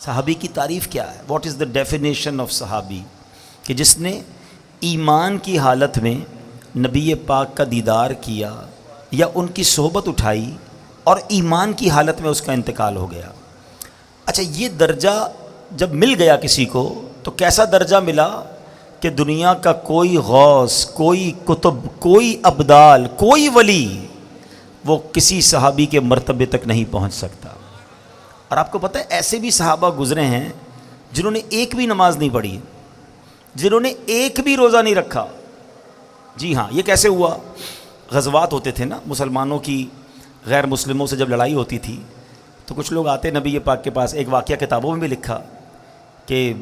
صحابی کی تعریف کیا ہے؟ What is the definition of صحابی؟ کہ جس نے ایمان کی حالت میں نبی پاک کا دیدار کیا یا ان کی صحبت اٹھائی اور ایمان کی حالت میں اس کا انتقال ہو گیا۔ اچھا، یہ درجہ جب مل گیا کسی کو تو کیسا درجہ ملا کہ دنیا کا کوئی غوث، کوئی کتب، کوئی ابدال، کوئی ولی وہ کسی صحابی کے مرتبے تک نہیں پہنچ سکتا۔ اور آپ کو پتہ ہے ایسے بھی صحابہ گزرے ہیں جنہوں نے ایک بھی نماز نہیں پڑھی، جنہوں نے ایک بھی روزہ نہیں رکھا۔ جی ہاں، یہ کیسے ہوا؟ غزوات ہوتے تھے نا مسلمانوں کی، غیر مسلموں سے جب لڑائی ہوتی تھی تو کچھ لوگ آتے نبی پاک کے پاس۔ ایک واقعہ کتابوں میں بھی لکھا کہ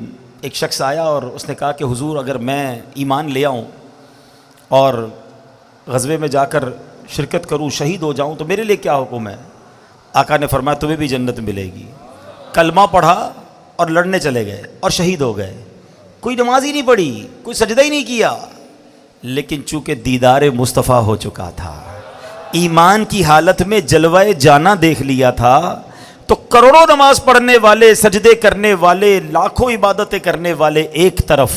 ایک شخص آیا اور اس نے کہا کہ حضور اگر میں ایمان لے آؤں اور غزوے میں جا کر شرکت کروں، شہید ہو جاؤں تو میرے لیے کیا حکم ہے؟ آقا نے فرمایا تمہیں بھی جنت ملے گی۔ کلمہ پڑھا اور لڑنے چلے گئے اور شہید ہو گئے۔ کوئی نماز ہی نہیں پڑھی، کوئی سجدہ ہی نہیں کیا، لیکن چونکہ دیدار مصطفیٰ ہو چکا تھا، ایمان کی حالت میں جلوہ جانا دیکھ لیا تھا، تو کروڑوں نماز پڑھنے والے، سجدے کرنے والے، لاکھوں عبادتیں کرنے والے ایک طرف،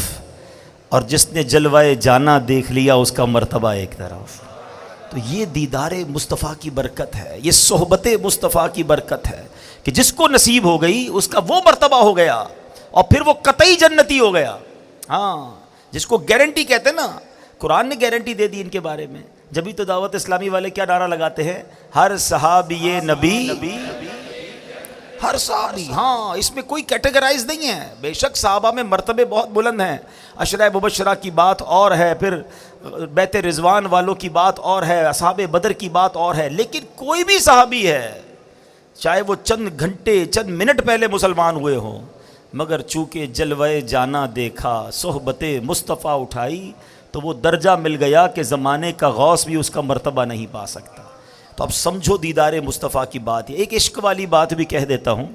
اور جس نے جلوہ جانا دیکھ لیا اس کا مرتبہ ایک طرف۔ تو یہ دیدار مصطفیٰ کی برکت ہے، یہ صحبت مصطفیٰ کی برکت ہے کہ جس کو نصیب ہو گئی اس کا وہ مرتبہ ہو گیا اور پھر وہ قطعی جنتی ہو گیا۔ ہاں، جس کو گارنٹی کہتے ہیں نا، قرآن نے گارنٹی دے دی ان کے بارے میں۔ جبھی تو دعوت اسلامی والے کیا نعرہ لگاتے ہیں؟ ہر صحابی نبی، ہر صحابی۔ ہاں، اس میں کوئی کیٹیگرائز نہیں ہے۔ بے شک صحابہ میں مرتبے بہت بلند ہیں، عشرہ مبشرہ کی بات اور ہے، پھر بیت رضوان والوں کی بات اور ہے، اصحاب بدر کی بات اور ہے، لیکن کوئی بھی صحابی ہے چاہے وہ چند گھنٹے، چند منٹ پہلے مسلمان ہوئے ہوں، مگر چونکہ جلوہ جانا دیکھا، صحبت مصطفیٰ اٹھائی، تو وہ درجہ مل گیا کہ زمانے کا غوث بھی اس کا مرتبہ نہیں پا سکتا۔ تو اب سمجھو دیدار مصطفیٰ کی بات ہے۔ ایک عشق والی بات بھی کہہ دیتا ہوں۔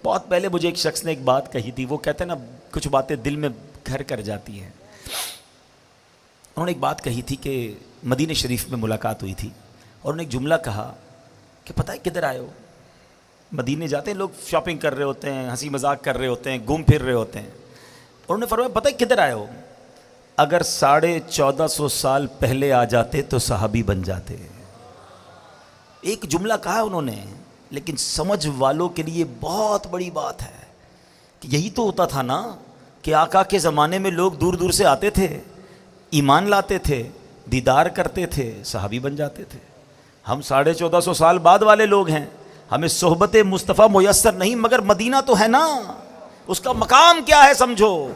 بہت پہلے مجھے ایک شخص نے ایک بات کہی تھی، وہ کہتے ہیں نا کچھ باتیں دل میں گھر کر جاتی ہیں۔ انہوں نے ایک بات کہی تھی کہ مدینہ شریف میں ملاقات ہوئی تھی اور انہوں نے ایک جملہ کہا کہ پتہ ہے کدھر آئے ہو؟ مدینے جاتے ہیں لوگ، شاپنگ کر رہے ہوتے ہیں، ہنسی مذاق کر رہے ہوتے ہیں، گھوم پھر رہے ہوتے ہیں۔ انہوں نے فرمایا پتہ ہے کدھر آئے ہو؟ اگر 1450 سال پہلے آ جاتے تو صحابی بن جاتے۔ ایک جملہ کہا ہے انہوں نے، لیکن سمجھ والوں کے لیے بہت بڑی بات ہے کہ یہی تو ہوتا تھا نا کہ آقا کے زمانے میں لوگ دور دور سے آتے تھے، ایمان لاتے تھے، دیدار کرتے تھے، صحابی بن جاتے تھے۔ ہم 1450 سال بعد والے لوگ ہیں، ہمیں صحبت مصطفیٰ میسر نہیں، مگر مدینہ تو ہے نا، اس کا مقام کیا ہے سمجھو۔